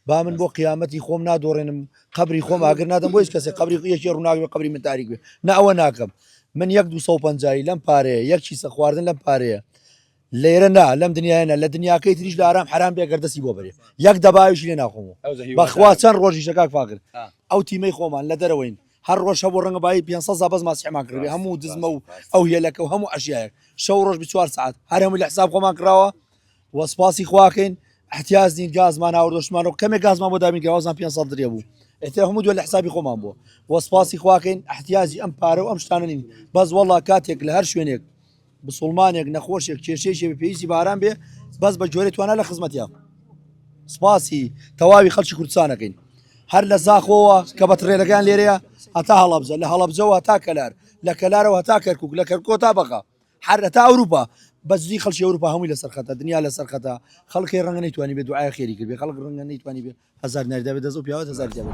با من بۆ قیامەتی خۆم نادۆڕێنم قبری خۆم ئاگر نادەم بۆ هیچ کەسێک قبری یەکی ڕووناک بێ قبری من تاریک بێ نە ئەوە ناکەم من 1250 لەم پارەیە یەکچی سە خواردن لەم پارەیە لێرە نا لەم دنیاە لە دنیاکەی تریش لە ئارام حرام بێ گەردەسی بۆ بەرێ یەک دەباویش لێ ناخۆمەوە بەخوا چەند ڕۆژی شەکاک فاقر ئەو تیمەی خۆمان لە دەرەوەین هەر ڕۆژ هەبوو ڕەنگە بای 500 بەس ماسیحمان کردێ هەموو دزمە و ئەو هێلەکە و هەموو ئەشیایەک شەو ڕۆژ 4 ساعت هەر هەموو لە حساب خۆمان کراوە وەسپاسی خواکەین احتیاج نین گازمان ئاوردۆشمان و کەمێک گازمان بۆ دابین کەوازان 500 درێ بوو ئێتر هەموو دوێ لە حسابی خۆمان بووە وەسپاسی خواکەین احتیاجی ئەم پارە و ئەم شتانە نین بەس وەڵا کاتێک لە هەر شوێنێک بسڵمانێک نەخۆشێک کێشەیەکی بە پێویستی باران بێ بەس بە جۆرە توانە لە خزمەتیان سپاسی تەواوی خەڵکی کوردستانەکەین هەر لە زاخۆوە کە بە ترێلەکان لێرەیە هەتا هەڵەبجە لە هەڵەبجەوە هەتا کەلار لە کەلارەوە هەتا کەرکووک لە کەرکۆ تا بەقا هەر هەتا ئەوروپا بەزی خەڵکی ئەوروپا هەمووی لەسەر خەتە دنیا لەسەر خەتە خەڵکی ڕەنگە نەیتوانی بێ دوعای خێری کرد بێ خەڵک ڕەنگە نەیتوانی بێ هەزار نەردە بێ دەست و پیاوە هەزار دیا بێ